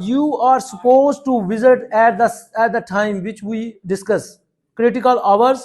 you are supposed to visit at the time which we discuss critical hours.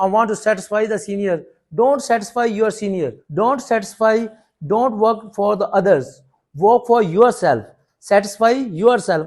I want to satisfy the senior. Don't satisfy your senior. Don't work for the others. Work for yourself. Satisfy yourself.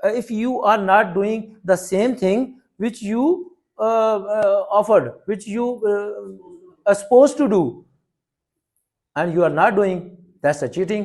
if you are not doing the same thing which you offered, which you are supposed to do, and you are not doing, that's a cheating.